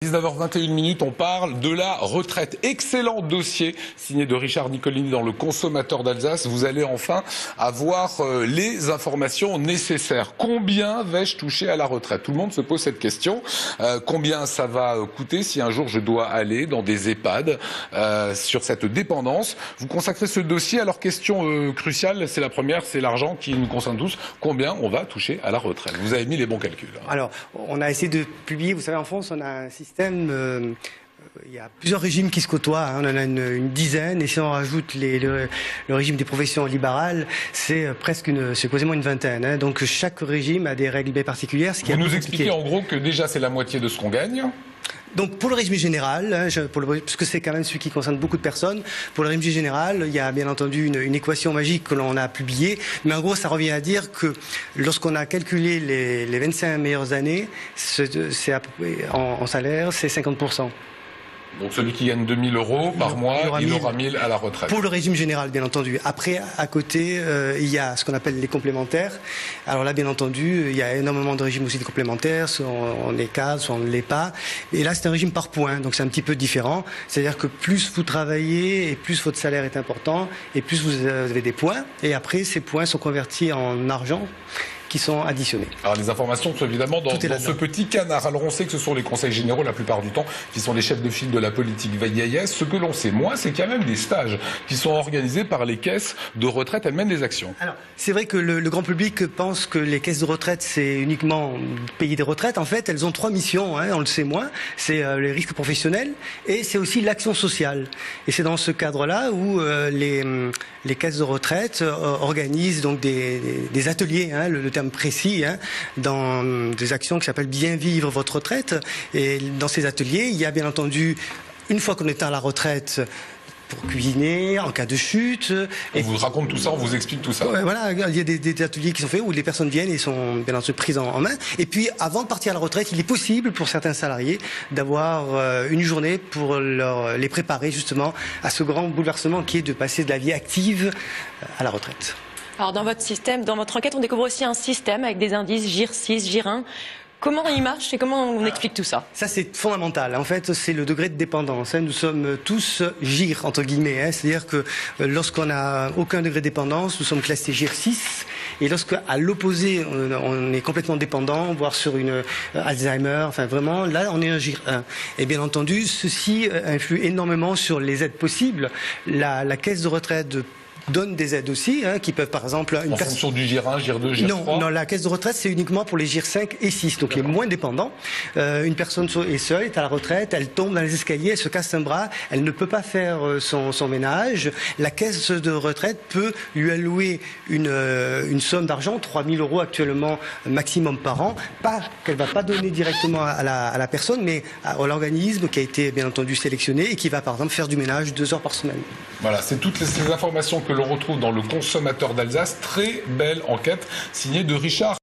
19h21, on parle de la retraite. Excellent dossier signé de Richard Nicolini dans Le Consommateur d'Alsace. Vous allez enfin avoir les informations nécessaires. Combien vais-je toucher à la retraite? Tout le monde se pose cette question. Combien ça va coûter si un jour je dois aller dans des EHPAD sur cette dépendance? Vous consacrez ce dossier. Alors, question cruciale, c'est la première, c'est l'argent qui nous concerne tous. Combien on va toucher à la retraite? Vous avez mis les bons calculs. Alors, on a essayé de publier, vous savez, en France, on a un système, il y a plusieurs régimes qui se côtoient, hein, on en a une dizaine, et si on rajoute le régime des professions libérales, c'est quasiment une vingtaine. Hein, donc chaque régime a des règles bien particulières. Ce qui Vous nous expliquez en gros que déjà c'est la moitié de ce qu'on gagne. Donc pour le régime général, hein, parce que c'est quand même celui qui concerne beaucoup de personnes, pour le régime général, il y a bien entendu une équation magique que l'on a publiée, mais en gros ça revient à dire que lorsqu'on a calculé les 25 meilleures années, c'est à peu près, en salaire, c'est 50%. Donc celui qui gagne 2000 € par mois, il aura 1000 à la retraite. Pour le régime général, bien entendu. Après, à côté, il y a ce qu'on appelle les complémentaires. Alors là, bien entendu, il y a énormément de régimes aussi de complémentaires. Soit on est cadre, soit on ne l'est pas. Et là, c'est un régime par points, donc c'est un petit peu différent. C'est-à-dire que plus vous travaillez et plus votre salaire est important et plus vous avez des points. Et après, ces points sont convertis en argent qui sont additionnés. Alors les informations sont évidemment dans ce petit canard. Alors on sait que ce sont les conseils généraux la plupart du temps qui sont les chefs de file de la politique vieillesse. Ce que l'on sait moins, c'est qu'il y a même des stages qui sont organisés par les caisses de retraite. Elles mènent des actions. Alors c'est vrai que le grand public pense que les caisses de retraite c'est uniquement payer des retraites. En fait, elles ont trois missions, hein, on le sait moins. C'est les risques professionnels et c'est aussi l'action sociale. Et c'est dans ce cadre-là où les caisses de retraite organisent donc des ateliers, hein, le terme précis, hein, dans des actions qui s'appellent bien vivre votre retraite. Et dans ces ateliers, il y a bien entendu, une fois qu'on est à la retraite, pour cuisiner, en cas de chute. On vous raconte tout ça, on vous explique tout ça. Voilà, il y a des ateliers qui sont faits où les personnes viennent et sont bien entendu prises en main. Et puis, avant de partir à la retraite, il est possible pour certains salariés d'avoir une journée pour les préparer justement à ce grand bouleversement qui est de passer de la vie active à la retraite. Alors dans votre système, dans votre enquête, on découvre aussi un système avec des indices GIR 6, GIR 1. Comment il marche et comment on explique tout ça? Ça c'est fondamental. En fait, c'est le degré de dépendance. Nous sommes tous GIR entre guillemets. C'est-à-dire que lorsqu'on n'a aucun degré de dépendance, nous sommes classés GIR 6. Et lorsqu'à l'opposé, on est complètement dépendant, voire sur une Alzheimer, enfin vraiment, là on est un GIR 1. Et bien entendu, ceci influe énormément sur les aides possibles. La caisse de retraite donne des aides aussi, hein, qui peuvent par exemple... En fonction du GIR 1, GIR 2, GIR 3 Non, la caisse de retraite c'est uniquement pour les GIR 5 et 6, donc qui est moins dépendant. Une personne est seule, est à la retraite, elle tombe dans les escaliers, elle se casse un bras, elle ne peut pas faire son ménage. La caisse de retraite peut lui allouer une somme d'argent, 3000 € actuellement maximum par an, pas qu'elle va pas donner directement à la personne, mais à l'organisme qui a été bien entendu sélectionné et qui va par exemple faire du ménage 2 heures par semaine. Voilà, c'est toutes ces informations que l'on retrouve dans Le Consommateur d'Alsace. Très belle enquête signée de Richard